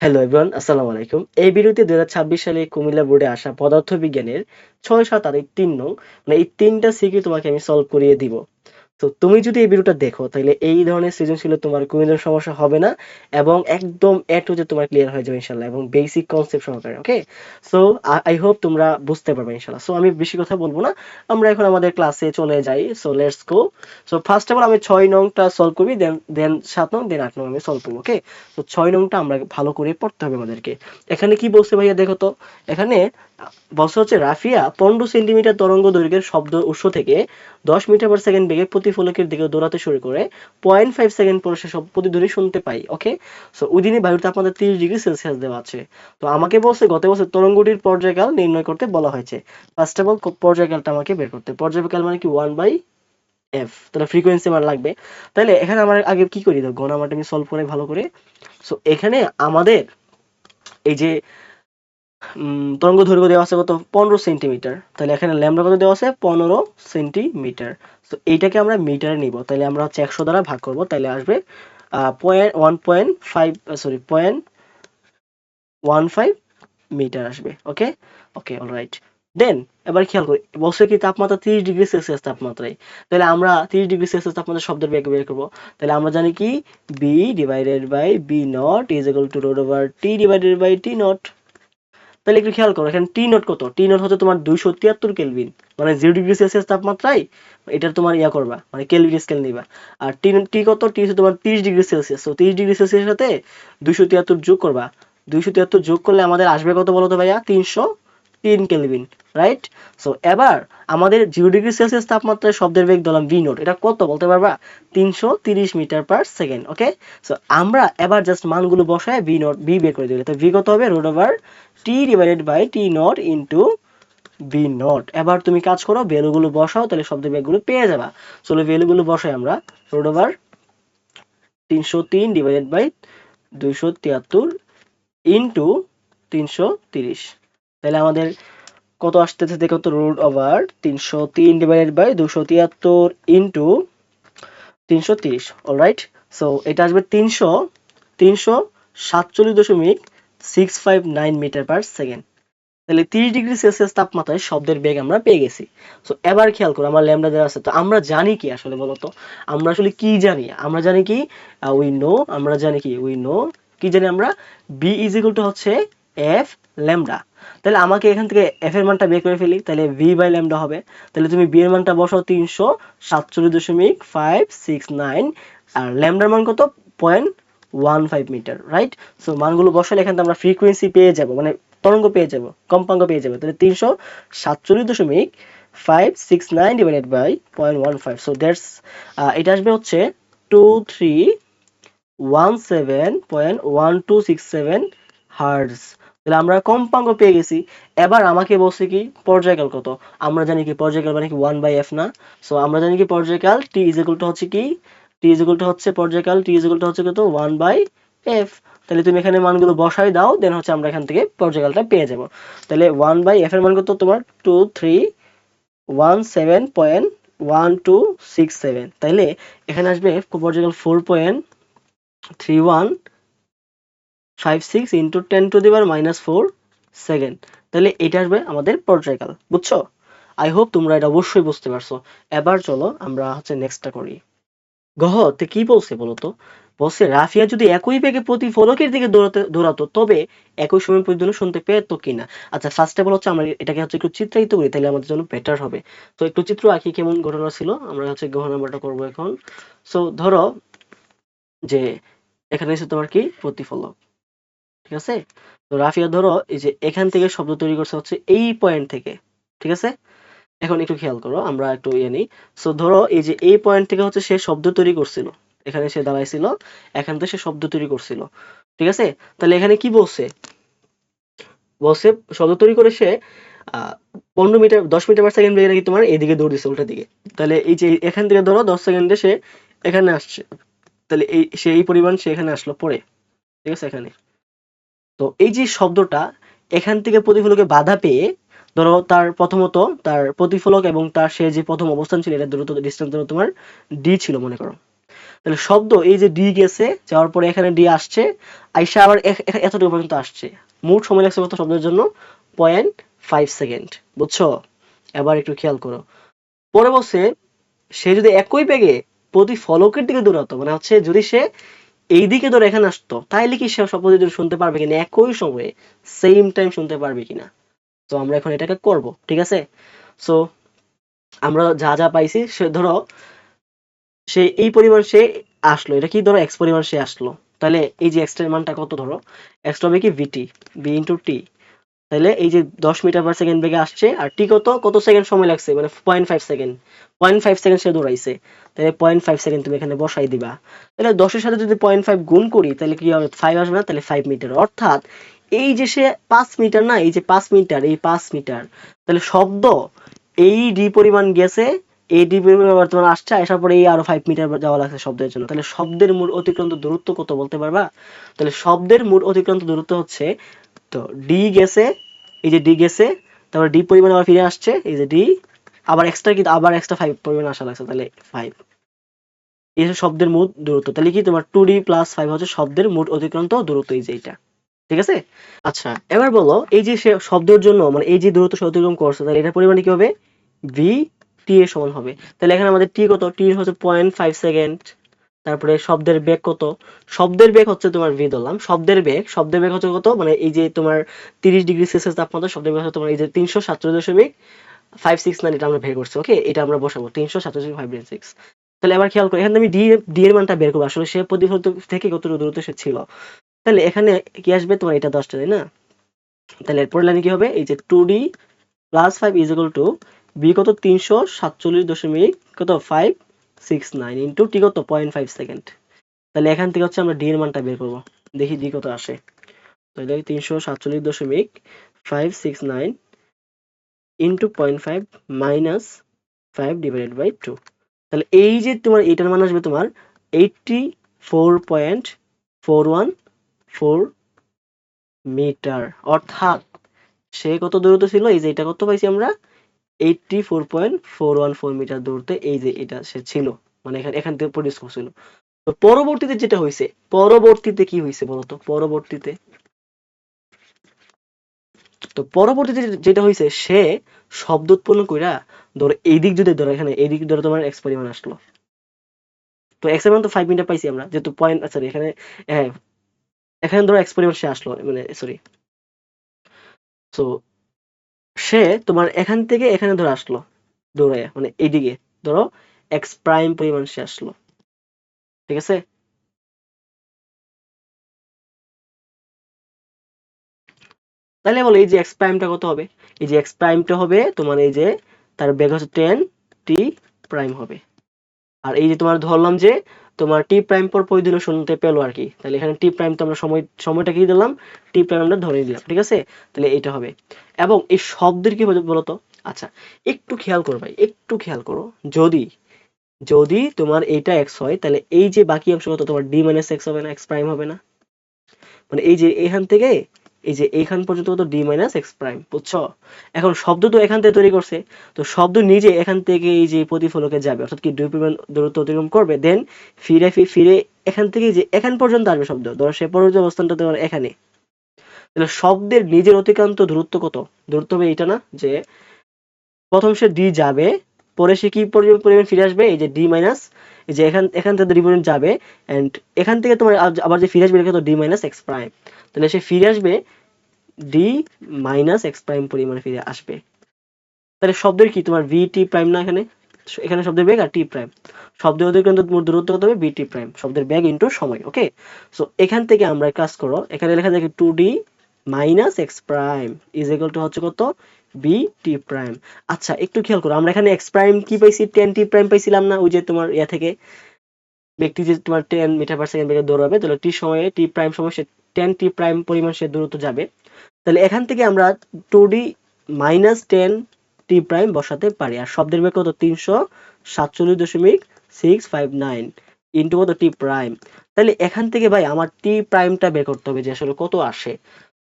Hello everyone, আসসালামু আলাইকুম। এই ভিডিওতে 2026 সালে কুমিল্লা বোর্ডে আসা পদার্থবিজ্ঞানের ৬, ৭ আর এই ৩ নং মানে এই ৩ টা সিকিউ তোমাকে আমি সলভ করিয়ে দিব। তো তুমি যদি এই ভিডিওটা দেখো তাহলে এই ধরনের সৃজনশীল তোমার কোনোদিন সমস্যা হবে না এবং একদম এ টু জেড তোমার ক্লিয়ার হয়ে যাবে ইনশাআল্লাহ এবং বেসিক কনসেপ্ট সহকারে। ওকে, সো আই হোপ তোমরা বুঝতে পারবে ইনশাআল্লাহ। সো আমি বেশি কথা বলবো না, আমরা এখন আমাদের ক্লাসে চলে যাই। So let's go. So first of all আমি ৬ নংটা সলভ করবি, দেন দেন ৭ নং, দেন ৮ নং আমি সলভ করবো। ওকে, তো ৬ নংটা আমরা ভালো করে পড়তে হবে আমাদেরকে। এখানে কি বলছে ভাইয়া দেখো তো। এখানে বলছে হচ্ছে রাফিয়া ১৫ সেন্টিমিটার তরঙ্গ দৈর্ঘ্যের শব্দ উৎস থেকে ১০ মিটার পার সেকেন্ড বেগে প্রতিফলকের দিকে দৌড়াতে শুরু করে ০.৫ সেকেন্ড পরে সে সব প্রতিধ্বনি শুনতে পাই। ওকে, সো ওইদিনে বায়ুর তাপমাত্রা ৩০ ডিগ্রি সেলসিয়াস দেওয়া আছে। তো আমাকে বলছে গত বছর তরঙ্গটির পর্যায়কাল নির্ণয় করতে বলা হয়েছে। ফার্স্ট অফ অল পর্যায়কালটা আমাকে বের করতে, পর্যায়কাল মানে কি 1/f, তাহলে ফ্রিকোয়েন্সি আমার লাগবে। তাহলে এখানে আমার আগে কি করি, তো গণনাটা আমি সলভ করে ভালো করে। সো এখানে আমাদের এই যে তরঙ্গ দৈর্ঘ্য দেওয়া আছে কত, 15 সেন্টিমিটার। তাহলে এখানে ল্যামডা কত দেওয়া আছে, 15 সেন্টিমিটার। তো এইটাকে আমরা মিটারে নিব, তাহলে আমরা হচ্ছে 100 দ্বারা ভাগ করব, তাহলে আসবে 1.5, সরি 0.15 মিটার আসবে। ওকে, ওকে, অলরাইট। দেন এবার খেয়াল করি, বলছে কি তাপমাত্রা 30 ডিগ্রি সেলসিয়াস তাপমাত্রায়। তাহলে আমরা 30 ডিগ্রি সেলসিয়াস তাপমাত্রা শব্দের বেগ বের করবো। তাহলে আমরা জানি কি, B divided by B naught is equal to root over T divided by T naught. তাহলে একটু খেয়াল করো, এখানে টি নট কত, টি নট হচ্ছে তোমার 273 কেলভিন, মানে 0 ডিগ্রি সেলসিয়াস তাপমাত্রায় এটা তোমার ইয়া করবা, মানে কেলভিন স্কেল নিবা। আর টি টি কত, টি হচ্ছে তোমার 30 ডিগ্রি সেলসিয়াস। তো 30 ডিগ্রি সেলসিয়াসের সাথে 273 যোগ করবা। 273 যোগ করলে আমাদের আসবে কত বলো তো ভাইয়া, 303 কেলভিন, রাইট? সো এবার আমাদের 0 ডিগ্রি সেলসিয়াস তাপমাত্রায় শব্দের বেগ ধরলাম ভি নোট, এটা কত বলতে পারবা, 330 মিটার পার সেকেন্ড। ওকে, সো আমরা এবার জাস্ট মানগুলো বসায় ভি নোট ভি বের করে দিলে, তো ভি কত হবে, root over T divided by T naught into V naught. এবার তুমি কাজ করো, ভ্যালুগুলো বসাও, তাহলে শব্দের বেগগুলো পেয়ে যাবা। চলো ভ্যালুগুলো বসাই আমরা। Root over 303 divided by 273 into 330। তাহলে আমাদের কত আসতেছে দেখো তো, root over 303 divided by 273 into 330। Alright, so এটা আসবে 347.659 মিটার পার সেকেন্ড। তাহলে 30 ডিগ্রি সেলসিয়াস তাপমাত্রায় শব্দের বেগ আমরা পেয়ে গেছি। সো এবার খেয়াল করো, আমার ল্যামডা দেওয়া আছে, তো আমরা জানি কি আসলে বলতো, আমরা আসলে কি জানি, আমরা জানি কি, উই নো, আমরা জানি কি, উই নো, কি জানি আমরা, বি ইজ ইকুয়াল টু হচ্ছে এফ ল্যামডা। তাহলে আমাকে এখান থেকে এফ এর মানটা বের করে ফেলি, তাহলে ভি বাই ল্যামডা হবে। তাহলে তুমি বি এর মানটা বসাও 347.569, আর ল্যামডার মান কত, 0.15 মিটার, রাইট? সো মানগুলো বসালে এখান থেকে আমরা ফ্রিকোয়েন্সি পেয়ে যাব, মানে তরঙ্গ পেয়ে যাব, কম্পাঙ্ক পেয়ে যাবে। তাহলে 347.569 ডিভাইডেড বাই 0.15, সো দ্যাটস এটা আসবে হচ্ছে 2317.1267 হার্টজ। তাহলে আমরা কম্পাঙ্ক পেয়ে গেছি। এবার আমাকে বলছে কি পর্যায়কাল কত, আমরা জানি কি পর্যায়কাল মানে কি 1/f না। সো আমরা জানি কি পর্যায়কাল টি ইজ ইকুয়াল টু হচ্ছে কি, টি ইজ ইকুয়াল টু হচ্ছে পর্যায়কাল, টি ইজ ইকুয়াল টু হচ্ছে কত, 1/f। তাহলে তুমি এখানে মানগুলো বসাই দাও, দেন হচ্ছে আমরা এখান থেকে পর্যায়কালটা পেয়ে যাব। তাহলে 1/f এর মান কত তোমার 2317.1267। তাইলে এখানে আসবে পর্যায়কাল 4.3156 ইন্টু 10⁻⁻4 সেকেন্ড। তাহলে এটা আসবে আমাদের পর্যায়কাল, বুঝছো? আই হোপ তোমরা এটা অবশ্যই বুঝতে পারছো। এবার চলো আমরা হচ্ছে নেক্সটটা করি। গহতে কি বলছে বলতো, বলছে রাফিয়া যদি একই বেগে প্রতিফলকের দিকে দৌড়াতো তবে একই সময় প্রতিধ্বনি শুনতে পেতো কিনা। আচ্ছা, ফার্স্ট অফ অল হচ্ছে আমরা এটাকে হচ্ছে একটু চিত্রায়িত করি, তাহলে আমাদের জন্য বেটার হবে। তো একটু চিত্র আঁকি, কেমন ঘটনা ছিল, আমরা হচ্ছে গ্রহ নাম্বারটা করবো এখন। সো ধরো যে এখানে এসে তোমার কি প্রতিফলক, ঠিক আছে? তো রাফিয়া ধরো এই যে এখান থেকে শব্দ তৈরি করছে হচ্ছে এই পয়েন্ট থেকে, ঠিক আছে? এখন একটু খেয়াল করো, আমরা একটু ইয়ে নিই। সো ধরো এই যে এই পয়েন্ট থেকে হচ্ছে সে শব্দ তৈরি করছিল, এখানে সে দাঁড়াইছিল, এখান থেকে সে শব্দ তৈরি করছিল, ঠিক আছে? তাহলে এখানে কি বলছে, বলছে শব্দ তৈরি করে সে 15 মিটার 10 মিটার পার সেকেন্ড বেগে নাকি তোমার এদিকে দৌড় দিচ্ছে, উল্টা দিকে। তাহলে এই যে এখান থেকে ধরো 10 সেকেন্ডে সে এখানে আসছে, তাহলে এই সে এই পরিমাণ সে এখানে আসলো পরে, ঠিক আছে এখানে। তো এই যে শব্দটা এখান থেকে প্রতিফলকে বাধা পেয়ে, ধরো তার প্রথমত তার প্রতিফলক এবং তার সে যে প্রথম অবস্থান ছিল, এটা দূরত্ব ডিস্টেন্স ধরো তোমার ডি ছিল মনে করো। তাহলে শব্দ এই যে ডি গেছে, যাওয়ার পরে এখানে ডি আসছে, আইসা আবার এতটুকু পর্যন্ত আসছে, মোট সময় লাগছে কত শব্দের জন্য? 0.5 সেকেন্ড। বুঝছো? এবার একটু খেয়াল করো, পরে বলছে সে যদি একই বেগে প্রতি ফলকের দিকে দৌড়াতো, মানে হচ্ছে যদি সে এই দিকে ধরে এখানে আসতো, তাইলে কি সে শব্দ যদি শুনতে পারবে কিনা একই সময়ে, সেম টাইম শুনতে পারবে কিনা? তো আমরা এখন এটাকে করব, ঠিক আছে? সো আমরা যা যা পাইছি, সে ধরো সে এই পরিমাণ সে আসলো, এটা কি ধরো এক্স পরিমাণ সে আসলো, তাহলে এই যে এক্স এর মানটা কত, ধরো এক্স হবে কি ভিটি, বি ইন্টু টি। তাহলে এই যে 10 মিটার পার সেকেন্ড বেগে আসছে, আর টি কত কত সেকেন্ড সময় লাগছে, মানে 0.5 সেকেন্ড, 0.5 সেকেন্ড সে দৌড়াইছে, তাহলে 0.5 সেকেন্ড তুমি এখানে বসাই দিবা। তাহলে 10 এর সাথে যদি 0.5 গুণ করি, তাহলে কি হবে? 5 আসবে না? তাহলে 5 মিটার, অর্থাৎ এই যে সে 5 মিটার, না এই যে 5 মিটার, এই 5 মিটার, তাহলে শব্দ এই ডি পরিমাণ গেছে, এই ডি পরিমাণ আবার তোমার আসছে, আসার পরে এই আরো 5 মিটার যাওয়া লাগছে শব্দের জন্য। তাহলে শব্দের মোট অতিক্রান্ত দূরত্ব কত বলতে পারবা? তাহলে শব্দের মোট অতিক্রান্ত দূরত্ব হচ্ছে, তো ডি গেছে, এই যে ডি গেছে, তারপর ডি পরিমাণ আবার ফিরে আসছে, এই যে ডি, আবার এক্সট্রা কিন্তু আবার এক্সট্রা 5 পরিমাণ আসা লাগছে, তাহলে 5। এই হচ্ছে শব্দের মোট দূরত্ব। তাহলে কি তোমার 2d প্লাস 5 হচ্ছে শব্দের মোট অতিক্রান্ত দূরত্ব, এই যে এটা। ঠিক আছে? আচ্ছা, এবার বলো এই যে সে শব্দের জন্য মানে এই যে দূরত্ব সে অতিক্রম করছে, তাহলে এটার পরিমাণ কি হবে? ভি টি এর সমান হবে। তাহলে এখানে আমাদের টি কত? টি হচ্ছে 0.5 সেকেন্ড। তারপরে শব্দের বেগ কত? শব্দের বেগ হচ্ছে তোমার ভি ধরলাম, শব্দের বেগ হচ্ছে কত, মানে এই যে তোমার 30 ডিগ্রি সেলসিয়াস তাপমাত্রা, শব্দের বেগ হচ্ছে তোমার এই যে 347.569, এটা আমরা বের করছি। ওকে, এটা আমরা বসাবো 347.596। তাহলে এবার খেয়াল করো, এখানে আমি ডি ডি এর মানটা বের করবো, আসলে সে প্রতিফলিত থেকে কত দূরত্ব সে ছিল। তাহলে এখানে কি আসবে তোমার? এটা 10টা, তাই না? তাহলে এরপর লাইনে কি হবে? এই যে 2d plus 5 is equal to B কত? 347.569 ইন্টু টি কত? 0.5 সেকেন্ড। তাহলে এখান থেকে হচ্ছে আমরা ডি এর মানটা বের করবো, দেখি ডি কত আসে। তাহলে 347.569 ইন্টু 0.5 মাইনাস 5 ডিভাইডেড বাই 2। তাহলে এই যে তোমার এটার মান আসবে তোমার 84.414 মিটার, অর্থাৎ সে কত দূরত্ব ছিল? এই যে এটা কত পাইছি আমরা? 84.414 মিটার দূরত্বে এই যে এটা সে ছিল, মানে এখানে এখান থেকে প্রডিউস করছিল। তো পরবর্তীতে যেটা হয়েছে, পরবর্তীতে কি হয়েছে বলতো? পরবর্তীতে যেটা হয়েছে, সে শব্দ উৎপন্ন কইরা, ধরো এই দিক যদি ধরো, এখানে এই দিক ধরো তোমার এক্স পরিমাণ আসলো, তো এক্স এর মান তো 5 মিটার পাইছি আমরা, যেহেতু পয়েন্ট, সরি এখানে, হ্যাঁ এখানে ধরো এক্স পরিমাণ সে আসলো, মানে সরি, তো সে তোমার এখান থেকে এখানে ধরো আসলো দৌড়াইয়া, মানে এইদিকে ধরো এক্স প্রাইম পরিমাণ সে আসলো। ঠিক আছে? তাহলে বলো এই যে এক্স প্রাইমটা কত হবে? এই যে এক্স প্রাইমটা হবে তোমার এই যে তার বেগ হচ্ছে 10 টি প্রাইম হবে। আর এই যে তোমার ধরলাম যে তোমার টি প্রাইম পর পরিধিন শুনতে পেলো আর কি, তাহলে এখানে টি প্রাইম তো আমরা সময়টা কি দিলাম? টি প্রাইম আমরা ধরে দিলাম। ঠিক আছে? তাহলে এটা হবে। এবং এই শব্দের কি হবে বলতো? আচ্ছা, একটু খেয়াল করো ভাই, একটু খেয়াল করো, যদি যদি তোমার এইটা এক্স হয়, তাহলে এই যে বাকি অংশ কত? তোমার ডি মাইনাস এক্স হবে না? এক্স প্রাইম হবে না? মানে এই যে এখান থেকে এই যে এইখান পর্যন্ত কত? D minus X prime. বুঝছো? এখন শব্দ তো এখান থেকে তৈরি করছে, তো শব্দ নিজে এখান থেকে এই যে প্রতিফলকে যাবে, অর্থাৎ কি দুই পরিমাণ দূরত্ব অতিক্রম করবে, দেন ফিরে ফিরে এখান থেকে যে এখান পর্যন্ত আসবে শব্দ, ধরো সে পরবর্তী অবস্থানটা তোমার এখানে। তাহলে শব্দের নিজের অতিক্রান্ত দূরত্ব কত? দূরত্ব হবে এটা না, যে প্রথম সে ডি যাবে, পরে সে কি পরিমাণ ফিরে আসবে? এই যে ডি মাইনাস, এই যে এখান এখান থেকে ডি পরিমাণ যাবে, এন্ড এখান থেকে তোমার আবার যে ফিরে আসবে এটা কত? D minus X prime. তাহলে সে ফিরে আসবে ডি মাইনাস এক্স প্রাইম পরিমাণে ফিরে আসবে। তাহলে শব্দের কি তোমার ভি টি প্রাইম না? এখানে এখানে শব্দের বেগ আর টি প্রাইম, শব্দের অতিক্রান্ত দূরত্ব কত হবে? বি টি প্রাইম, শব্দের বেগ ইন্টু সময়। ওকে, সো এখান থেকে আমরা কাজ করো, এখানে লেখা যায় 2d minus X prime is equal to হচ্ছে কত? B T prime. আচ্ছা, একটু খেয়াল করো, আমরা এখানে এক্স প্রাইম কি পাইছি? 10 টি প্রাইম পাইছিলাম না? ওই যে তোমার ইয়া থেকে ব্যক্তি যে তোমার 10 মিটার পার সেকেন্ড বেগে দৌড়াবে, তাহলে টি সময়ে টি প্রাইম সময় সে 10 টি প্রাইম পরিমাণ সে দূরত্ব যাবে। তাহলে এখান থেকে আমরা 2d মাইনাস 10 টি প্রাইম বসাতে পারি। আর শব্দের বেগ কত? 347.659 ইন্টু কত? টি প্রাইম। তাহলে এখান থেকে ভাই আমার টি প্রাইমটা বের করতে হবে যে আসলে কত আসে।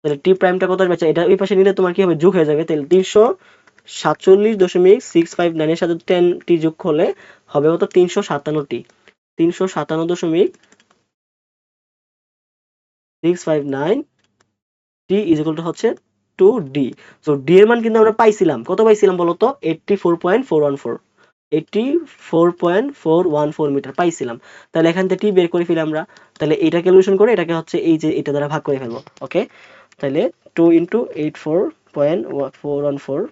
তাহলে টি প্রাইমটা কত আসবে? এটা ওই পাশে নিলে তোমার কি হবে? যোগ হয়ে যাবে। তাহলে 347.659 এর সাথে 10 টি যোগ করলে হবে কত? 357 টি। 357.659 t ইজ ইকুয়াল টু হচ্ছে 2d। সো d এর মান কিন্তু আমরা পাইছিলাম, কত পাইছিলাম বলতো? 84.414, 84.414 মিটার পাইছিলাম। তাহলে এখান থেকে টি বের করে ফেলি আমরা। তাহলে এটা ক্যালকুলেশন করে এটাকে হচ্ছে এই যে এটা দ্বারা ভাগ করে ফেলবো। ওকে, তাহলে 2 ইন্টু 84.414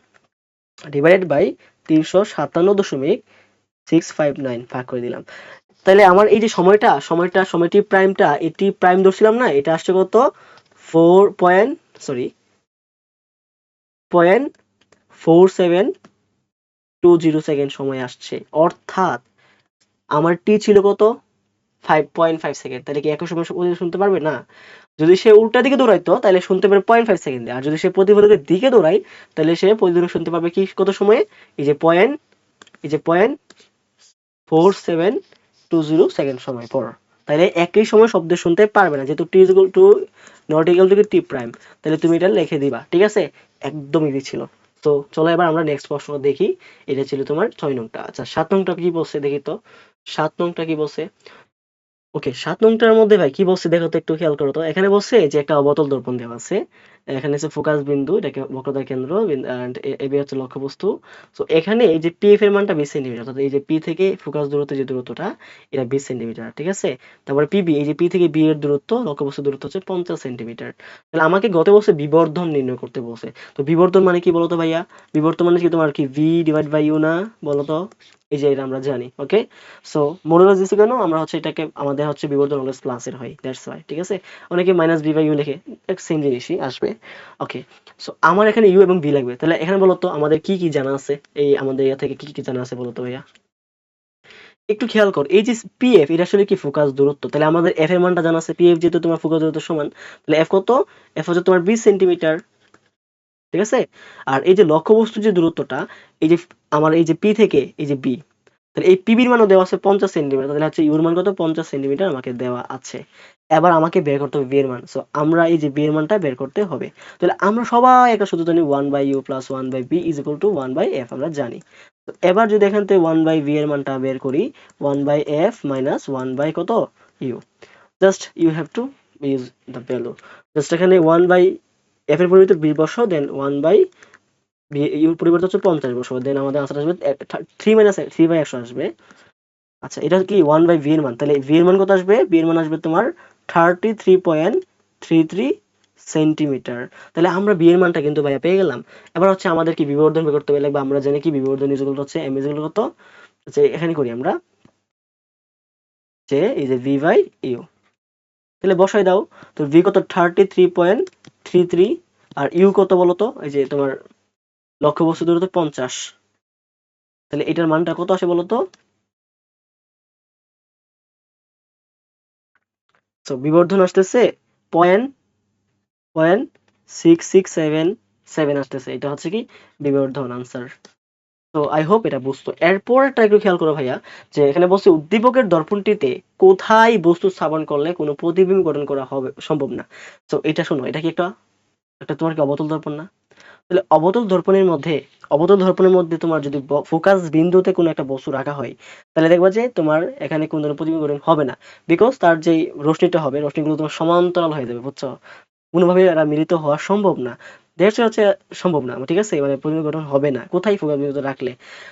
ডিভাইডেড বাই 357.659 ভাগ করে দিলাম। তাহলে আমার এই যে সময়টি প্রাইমটা, এটি প্রাইম ধরছিলাম না, এটা আসছে কত? 0.4720 সেকেন্ড সময় আসছে। অর্থাৎ আমার টি ছিল কত? 5.5 সেকেন্ড। তাহলে কি একই সময় শুনতে পারবে না? যদি সে উল্টা দিকে দৌড়াইতো তাহলে শুনতে পারবে 0.5 সেকেন্ডে, আর যদি সে প্রতিফলকের দিকে দৌড়ায় তাহলে সে প্রতিফলক শুনতে পারবে কি কত সময়ে? এই যে 0.4720 সেকেন্ড সময় পর। তাহলে একই সময় শব্দ শুনতে পারবে না, যেহেতু T is equal to not equal to T prime. তাহলে তুমি এটা লিখে দিবা, ঠিক আছে? একদম ইজি ছিল। তো চলো এবার আমরা নেক্সট প্রশ্ন দেখি। এটা ছিল তোমার 6 নংটা। আচ্ছা 7 নংটা কি বলছে দেখি তো। 7 নংটা কি বলছে? ওকে, 7 নংটার মধ্যে ভাই কি বলছে দেখো তো, একটু খেয়াল করো তো। এখানে বলছে যে একটা অবতল দর্পণ দেওয়া আছে, এখানে হচ্ছে ফোকাস বিন্দু, এটাকে বক্রতার কেন্দ্র, and এবি হচ্ছে লক্ষ্যবস্তু। সো এখানে এই যে পিএফ এর মানটা 20 সেন্টিমিটার, অর্থাৎ এই যে পি থেকে ফোকাস দূরত্ব, যে দূরত্বটা এটা 20 সেন্টিমিটার, ঠিক আছে? তারপরে পিবি, এই যে পি থেকে বি এর দূরত্ব, লক্ষ্যবস্তু দূরত্ব হচ্ছে 50 সেন্টিমিটার। তাহলে আমাকে গত বলছে বিবর্ধন নির্ণয় করতে বলছে। তো বিবর্ধন মানে কি বলতো ভাইয়া? বিবর্ধন মানে কি তোমার কি ভি ডিভাইড বাই ইউ না, বলতো? এই যে এটা আমরা জানি। ওকে, সো মডুলাস দিছি কেন? আমরা হচ্ছে এটাকে আমাদের হচ্ছে বিবর্ধন অলওয়েজ প্লাসের হয়, দ্যাটস ওয়াই, ঠিক আছে? অনেকে মাইনাস বি বাই ইউ লিখে, সেম জিনিসই আসবে। ওকে, সো আমার এখানে ইউ এবং বি লাগবে। তাহলে এখানে বলতো আমাদের কি কি জানা আছে, এই আমাদের ইয়া থেকে কি কি জানা আছে বলতো ভাইয়া? একটু খেয়াল কর, এই যে পিএফ এটা আসলে কি ফোকাস দূরত্ব। তাহলে আমাদের এফ এর মানটা জানা আছে, পিএফ যেহেতু তোমার ফোকাস দূরত্ব সমান, তাহলে এফ কত? এফ হচ্ছে তোমার 20 সেন্টিমিটার, ঠিক আছে? আর এই যে লক্ষ্যবস্তু যে দূরত্বটা, এই যে আমার এই যে পি থেকে এই যে বি, তাহলে এই পিবির মানও দেওয়া আছে 50 সেন্টিমিটার। তাহলে হচ্ছে ইউর মান কত? 50 সেন্টিমিটার আমাকে দেওয়া আছে। এবার আমাকে বের করতে হবে বি এর মান। সো আমরা এই যে বি এর মানটা বের করতে হবে। তাহলে আমরা সবাই একটা সূত্র জানি, 1 by U plus 1 by B is equal to 1 by F, আমরা জানি। তো এবার যদি এখান থেকে 1 বাই বি এর মানটা বের করি, 1 বাই এফ মাইনাস 1 বাই কত? U. Just you have to use the value. Just এখানে 1 বাই এফ এর পরিবর্তে বি বসাও, দেন 1 বাই ইউর পরিবর্তে হচ্ছে 50 বসাবো, দেন আমাদের আনসার আসবে 3 মাইনাস 3 বাই 100 আসবে। আচ্ছা এটা কি 1 বাই ভি এর মান, তাহলে ভি এর মান কত আসবে? ভি এর মান আসবে তোমার 33.33 সেন্টিমিটার। তাহলে আমরা বি এর মানটা কিন্তু ভাইয়া পেয়ে গেলাম। এবার হচ্ছে আমাদের কি বিবর্ধন বের করতে হবে, লাগবে আমরা জানি কি বিবর্ধন ইজ ইকুয়াল টু হচ্ছে এম ইজ ইকুয়াল টু কত, যে এখানে করি আমরা, যে এই যে ভি বাই ইউ। তাহলে বসাই দাও। তো ভি কত? 33.33, আর ইউ কত বলো তো? এই যে তোমার লক্ষ্যবস্তু দূরত্ব 50। তাহলে এটার মানটা কত আসে বলো তো? তো বিবর্ধন আসতেছে 0.6677 আসতেছে। এটা হচ্ছে কি বিবর্ধন আনসার। তো আই হোপ এটা বুঝতো। এরপরটা একটু খেয়াল করো ভাইয়া, যে এখানে বলছে উদ্দীপকের দর্পণটিতে কোথায় বস্তু স্থাপন করলে কোনো প্রতিবিম্ব গঠন করা হবে সম্ভব না। তো এটা শোনো, এটা কি একটা একটা তোমার কি অবতল দর্পণ না? তাহলে অবতল দর্পণের মধ্যে তোমার যদি ফোকাস বিন্দুতে কোনো একটা বস্তু রাখা হয়, তাহলে দেখবা যে তোমার এখানে কোনো ধরনের প্রতিবিম্ব গঠন হবে না। বিকজ তার যে রশ্মিটা হবে, রশ্মিগুলো তোমার সমান্তরাল হয়ে যাবে, বুঝছো? কোনোভাবে এরা মিলিত হওয়া সম্ভব না। দেড়শো হচ্ছে সম্ভব না, ঠিক আছে? মানে প্রতিবিম্ব গঠন হবে না কোথায় ফোকাস বিন্দুতে রাখলে।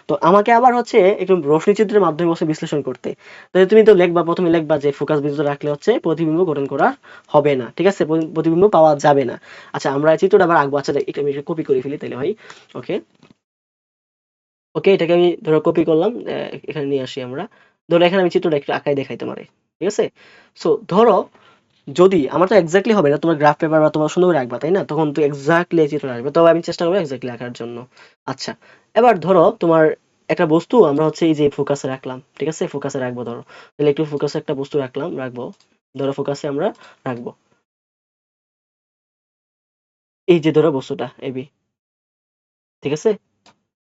তো আমাকে আবার হচ্ছে একটু রশ্মি চিত্রের মাধ্যমে বসে বিশ্লেষণ করতে। তাহলে তুমি তো লিখবা, প্রথমে লিখবা যে ফোকাস বিন্দুতে রাখলে হচ্ছে প্রতিবিম্ব গঠন করা হবে না, ঠিক আছে? প্রতিবিম্ব পাওয়া যাবে না। আচ্ছা আমরা এই চিত্রটা আবার আঁকবো। আচ্ছা এটা আমি কপি করে ফেলি তাহলে ভাই। ওকে, ওকে, এটাকে আমি ধরো কপি করলাম, এখানে নিয়ে আসি আমরা। ধরো এখানে আমি চিত্রটা একটু আঁকাই দেখাই তোমারে, ঠিক আছে? সো ধরো, যদি আমার তো এক্স্যাক্টলি হবে না, তোমার গ্রাফ পেপার বা তোমার সুন্দর করে আঁকবা, তাই না? তখন তো এক্স্যাক্টলি এই চিত্রটা আসবে, তবে আমি চেষ্টা করবো এক্স্যাক্টলি আঁকার জন্য। আচ্ছা, এবার ধরো তোমার একটা বস্তু আমরা হচ্ছে এই যে ফোকাসে রাখলাম, ঠিক আছে? ফোকাসে রাখবো ধরো, তাহলে একটু ফোকাসে একটা বস্তু রাখবো, ধরো ফোকাসে আমরা রাখবো এই যে ধরো বস্তুটা এবি, ঠিক আছে?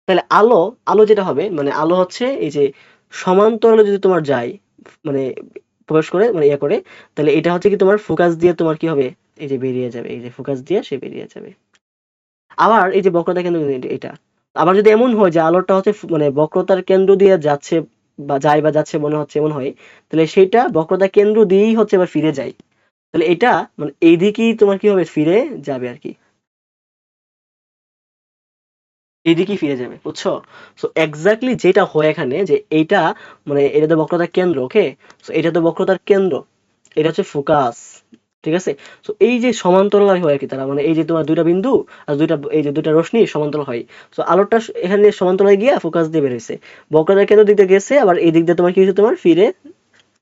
তাহলে আলো, আলো যেটা হবে মানে আলো হচ্ছে এই যে সমান্তরালে যদি তোমার যায়, মানে প্রবেশ করে, মানে ইয়ে করে, তাহলে এটা হচ্ছে কি তোমার ফোকাস দিয়ে তোমার কি হবে? এই যে বেরিয়ে যাবে, এই যে ফোকাস দিয়ে সে বেরিয়ে যাবে। আবার এই যে বক্রতা কেন্দ্র এটা, আবার যদি এমন হয় যে আলোটা হচ্ছে মানে বক্রতার কেন্দ্র দিয়ে যাচ্ছে বা যায় বা যাচ্ছে মনে হচ্ছে এমন হয়, তাহলে সেইটা বক্রতা কেন্দ্র দিয়েই হচ্ছে আবার ফিরে যায়। তাহলে এটা মানে এইদিকেই তোমার কি হবে, ফিরে যাবে আর কি, এইদিকেই ফিরে যাবে, বুঝছো? সো এক্স্যাক্টলি যেটা হয় এখানে, যে এইটা মানে এটা তো বক্রতার কেন্দ্র, ওকে? সো এটা তো বক্রতার কেন্দ্র, এটা হচ্ছে ফোকাস, ঠিক আছে? সো এই যে সমান্তরাল হয় আর কি, তারা মানে এই যে তোমার দুইটা বিন্দু আর দুইটা এই যে দুইটা রশ্মি সমান্তরাল হয়। সো আলোটা এখানে সমান্তরালে গিয়ে ফোকাস দিয়ে বের হয়েছে, বক্রতার কেন্দ্র দিক দিয়ে গেছে, আবার এই দিক দিয়ে তোমার কি হয়েছে, তোমার ফিরে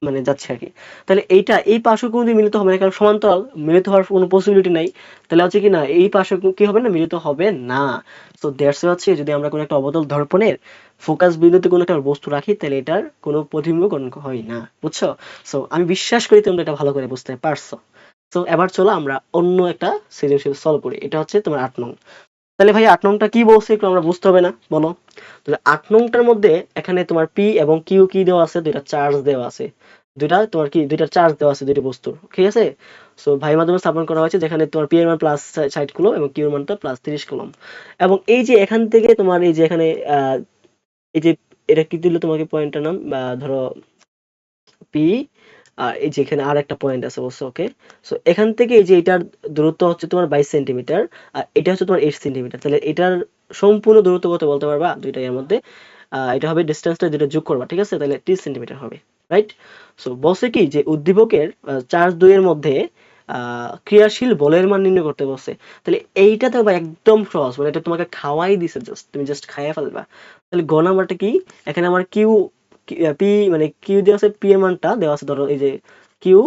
মানে যাচ্ছে আর কি। তাহলে এইটা এই পার্শ্ব কোনোদিন মিলিত হবে না, কারণ সমান্তরাল, মিলিত হওয়ার কোনো পসিবিলিটি নাই। তাহলে হচ্ছে কি না, এই পার্শ্ব কি হবে না, মিলিত হবে না। তো দ্যাটস হচ্ছে, যদি আমরা কোনো একটা অবতল দর্পণের ফোকাস বিন্দুতে কোনো একটা বস্তু রাখি, তাহলে এটার কোনো প্রতিবিম্ব গণনা হয় না, বুঝছো? সো আমি বিশ্বাস করি তোমরা এটা ভালো করে বুঝতে পারছো। তো এবার চলো আমরা অন্য একটা সৃজনশীল সলভ করি, এটা হচ্ছে তোমার 8 নং। তাহলে ভাই 8 নংটা কি বলছে একটু আমরা বুঝতে হবে না, বলো? তাহলে 8 নংটার মধ্যে এখানে তোমার পি এবং কিউ কি দেওয়া আছে, দুইটা চার্জ দেওয়া আছে, দুইটা তোমার কি দুইটা চার্জ দেওয়া আছে দুইটা বস্তুর, ঠিক আছে? সো ভাই মাধ্যমে স্থাপন করা হয়েছে, যেখানে তোমার পি এর মান প্লাস 60 কুলম এবং কিউ এর মানটা প্লাস 30 কুলম। এবং এই যে এখান থেকে তোমার এই যে এখানে এই যে এটা কি দিল তোমাকে পয়েন্টটার নাম, বা ধরো পি, আর এই যে এখানে আর একটা পয়েন্ট আছে বলছো, ওকে? সো এখান থেকে এই যে এটার দূরত্ব হচ্ছে তোমার 22 সেন্টিমিটার, আর এটা হচ্ছে তোমার 8 সেন্টিমিটার। তাহলে এটার সম্পূর্ণ দূরত্ব কত বলতে পারবা দুইটা এর মধ্যে? এটা হবে ডিস্টেন্সটা যেটা যোগ করবা, ঠিক আছে? তাহলে 30 সেন্টিমিটার হবে, রাইট? সো বলছে কি যে উদ্দীপকের চার্জ দুইয়ের মধ্যে ক্রিয়াশীল বলের মান নির্ণয় করতে বলছে। তাহলে এইটা তো ভাই একদম সহজ, মানে এটা তোমাকে খাওয়াই দিছে, জাস্ট তুমি জাস্ট খাইয়া ফেলবা। তাহলে গ নাম্বারটা কি? এখানে আমার কিউ পি মানে কিউ দেওয়া আছে, পি এর মানটা দেওয়া আছে ধরো এই যে কিউ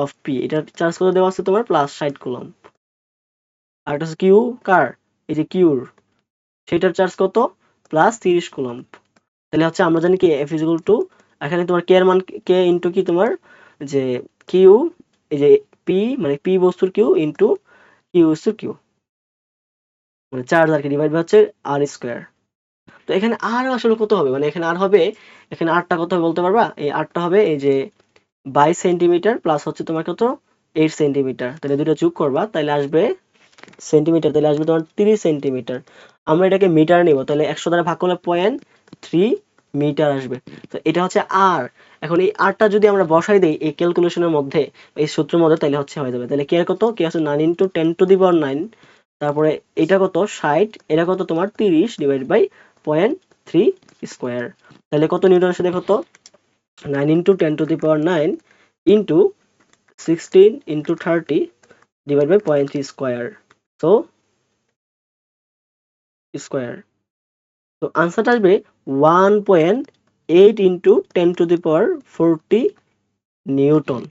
অফ পি, এটার চার্জ কত দেওয়া আছে তোমার প্লাস 60 কুলম। আর এটা হচ্ছে কিউ কার, এই যে কিউর, সেটার চার্জ কত, প্লাস 30 কুলম। তাহলে হচ্ছে আমরা জানি কি এফ ইজ ইকুয়াল টু, এখানে তোমার কে এর মান কে ইন্টু কি তোমার যে কিউ, এই যে পি মানে পি বস্তুর কিউ ইন্টু কিউ বস্তুর কিউ, মানে চার্জ আর কি, ডিভাইড বাই হচ্ছে আর স্কোয়ার। তো এখানে আর আসলে কত হবে, মানে এখানে আর হবে, এখানে আরটা কত হবে বলতে পারবা? এই আরটা হবে এই যে 22 সেন্টিমিটার প্লাস হচ্ছে তোমার কত, 8 সেন্টিমিটার। তাহলে দুটো যোগ করবা, তাহলে আসবে সেন্টিমিটার, তাহলে আসবে তোমার 30 সেন্টিমিটার। আমরা এটাকে মিটার নিব, তাহলে 100 দ্বারা ভাগ করলে 0.3 মিটার আসবে। তো এটা হচ্ছে আর। এখন এই আরটা যদি আমরা বসাই দিই এই ক্যালকুলেশনের মধ্যে, এই সূত্রের মধ্যে, তাহলে হচ্ছে হয়ে যাবে। তাহলে কে কত, কে আছে 9 × 10⁻৯, তারপরে এটা কত 60, এটা কত তোমার 30 ডিভাইড বাই 0.3 স্কোয়ার। তাহলে কত নিউটন আসে দেখো তো, 9 × 10⁻৯ ইন্টু 16 × 30 ডিভাইড বাই 0.3 স্কোয়ার, তো স্কোয়ার। তো আনসারটা আসবে 1.8 ইন্টু 10⁻40 নিউটন,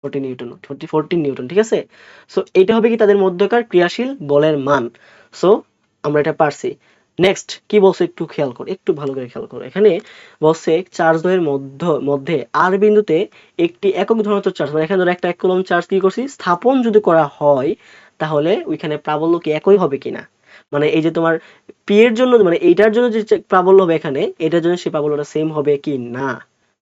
14 নিউটন, ঠিক আছে? সো এটা হবে কি তাদের মধ্যকার ক্রিয়াশীল বলের মান। সো আমরা এটা পারছি। নেক্সট কি বলছে একটু খেয়াল করো, একটু ভালো করে খেয়াল করো। এখানে বলছে চার্জ দ্বয়ের মধ্যে আর বিন্দুতে একটি একক ধনাত্মক চার্জ, মানে এখানে ধরো একটা 1 কুলম চার্জ কি করছি স্থাপন যদি করা হয়, তাহলে ওইখানে প্রাবল্য কি একই হবে কিনা, মানে এই যে তোমার পি এর জন্য মানে এইটার জন্য যে প্রাবল্য হবে এখানে, এটার জন্য সেই প্রাবল্যটা সেম হবে কি না,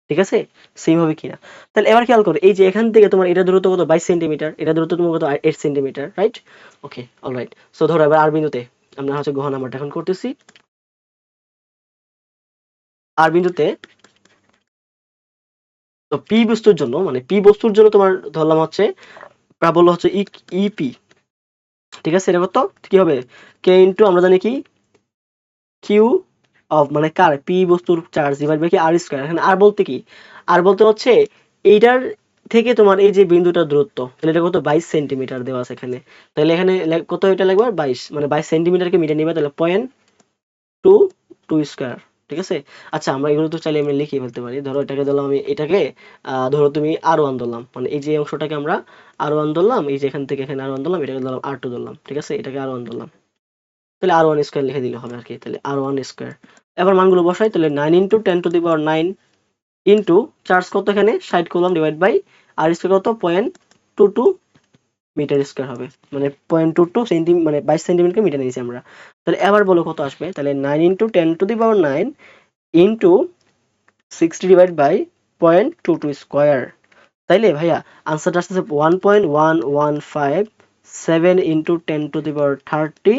ঠিক আছে? সেম হবে কিনা। তাহলে এবার খেয়াল করো, এই যে এখান থেকে তোমার এটা দূরত্ব কত 22 সেন্টিমিটার, এটা দূরত্ব তোমার কত 8 সেন্টিমিটার, রাইট? ওকে, অলরাইট। সো ধরো এবার আর বিন্দুতে আমরা হচ্ছে গহনা নাম্বারটা এখন করতেছি। আর বিন্দুতে তো পি বস্তুর জন্য, মানে পি বস্তুর জন্য তোমার ধরলাম হচ্ছে প্রাবল্য হচ্ছে ইপি, ঠিক আছে? এটা কত কি হবে, কে ইন্টু আমরা জানি কি কিউ অফ মানে কার পি বস্তুর চার্জ ডিভাইড বাই কি আর স্কয়ার। এখানে আর বলতে কি, আর বলতে হচ্ছে এইটার থেকে তোমার এই যে বিন্দুটার দূরত্ব, তাহলে এটা কত 22 সেন্টিমিটার দেওয়া আছে এখানে। তাহলে এখানে কত এটা লাগবে 22, মানে 22 সেন্টিমিটারকে মিটার নিবে, তাহলে 0.22 স্কয়ার, ঠিক আছে? আচ্ছা আমরা এগুলো তো চাইলে আমরা লিখে ফেলতে পারি। ধরো এটাকে ধরলাম আমি, এটাকে ধরো তুমি আর1 ধরলাম, মানে এই যে অংশটাকে আমরা আর1 ধরলাম, এই যে এখান থেকে এখানে আর1 ধরলাম, এটাকে ধরলাম আর2 ধরলাম, ঠিক আছে? এটাকে আর1 ধরলাম, তাহলে আর ওয়ান স্কোয়ার লিখে দিলে হবে আর কি। তাহলে আর ওয়ান স্কোয়ার, এবার মানগুলো বসাই, তাহলে 9 × 10⁻৯ ইন্টু চার্জ কত এখানে 60 coulomb divide by r square কত 0.22 মিটার স্কোয়ার হবে, মানে 0.22 সেন্টি মানে 22 সেন্টিমিটার মিটার নিয়েছি আমরা। তাহলে এবার বলো কত আসবে, তাহলে 9 × 10⁻৯ ইন্টু 60 ডিভাইড বাই 0.22 স্কোয়ার। তাইলে ভাইয়া আনসারটা আসতেছে 1.1157 ইন্টু 10⁻30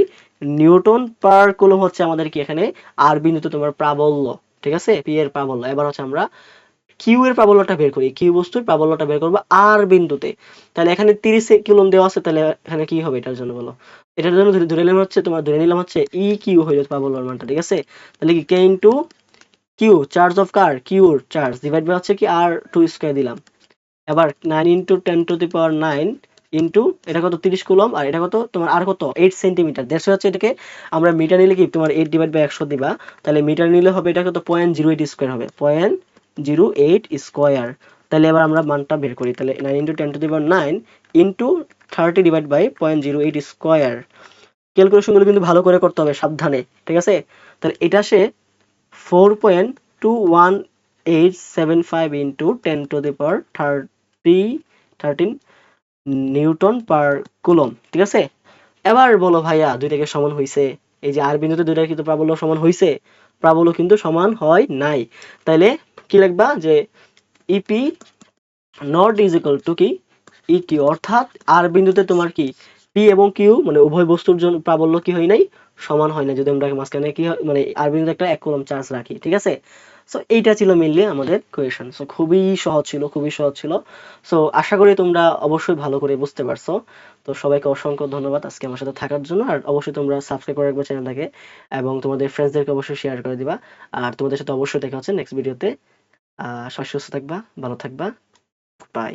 নিউটন পার কুলম হচ্ছে আমাদের কি এখানে আর বিন্দুতে তোমার প্রাবল্য, ঠিক আছে, পি এর প্রাবল্য। এবার হচ্ছে আমরা কিউ এর প্রাবল্যটা বের করি, কিউ বস্তুর প্রাবল্যটা বের করবো আর বিন্দুতে। তাহলে এখানে 30 কুলম্ব দেওয়া আছে, তাহলে এখানে কি হবে এটার জন্য বলো? এটার জন্য ধরে নিলাম হচ্ছে তোমার, ধরে নিলাম হচ্ছে ই কিউ হয়ে যাচ্ছে প্রাবল্যর মানটা, ঠিক আছে। তাহলে কি K into Q, charge of কার, কিউর চার্জ, ডিভাইড বাই হচ্ছে কি আর টু স্কোয়ার দিলাম। এবার 9 ইন্টু 10⁻9 ইন্টু এটা কত 30 কুলম, আর এটা কত তোমার আর কত 8 সেন্টিমিটার। দেড়শো হচ্ছে এটাকে আমরা মিটার নিলে কি তোমার 8 ডিভাইড বাই 100 দিবা, তাহলে মিটার নিলে হবে এটা কত 0.08 স্কোয়ার হবে, 0.08 স্কোয়ার। তাহলে এবার আমরা মানটা বের করি, তাহলে 9 into 10⁻9 into 30 divide by 0.08 square. ক্যালকুলেশনগুলো কিন্তু ভালো করে করতে হবে, সাবধানে, ঠিক আছে। তাহলে এটা সে 4.21875 ইন্টু 10⁻13 নিউটন পার কুলম, ঠিক আছে। এবার বলো ভাইয়া দুইটাকে সমান হইছে? এই যে আর বিন্দুতে দুইটা কিন্তু প্রাবল্য সমান হইছে? প্রাবল্য কিন্তু সমান হয় নাই। তাইলে কি লিখবা যে EP not is equal to কি ই কিউ, অর্থাৎ আর বিন্দুতে তোমার কি পি এবং কিউ মানে উভয় বস্তুর জন্য প্রাবল্য কি হয় নাই, সমান হয় না, যদি আমরা মাঝখানে কি হয় মানে আর বিন্দুতে একটা 1 কুলম্ব চার্জ রাখি, ঠিক আছে। সো এইটা ছিল মেইনলি আমাদের কোয়েশন। সো খুবই সহজ ছিল, খুবই সহজ ছিল। সো আশা করি তোমরা অবশ্যই ভালো করে বুঝতে পারছো। তো সবাইকে অসংখ্য ধন্যবাদ আজকে আমার সাথে থাকার জন্য। আর অবশ্যই তোমরা সাবস্ক্রাইব করে রাখবে চ্যানেলটাকে, এবং তোমাদের ফ্রেন্ডসদেরকে অবশ্যই শেয়ার করে দিবা। আর তোমাদের সাথে অবশ্যই দেখা হচ্ছে নেক্সট ভিডিওতে। সবাই সুস্থ থাকবা, ভালো থাকবা, বাই।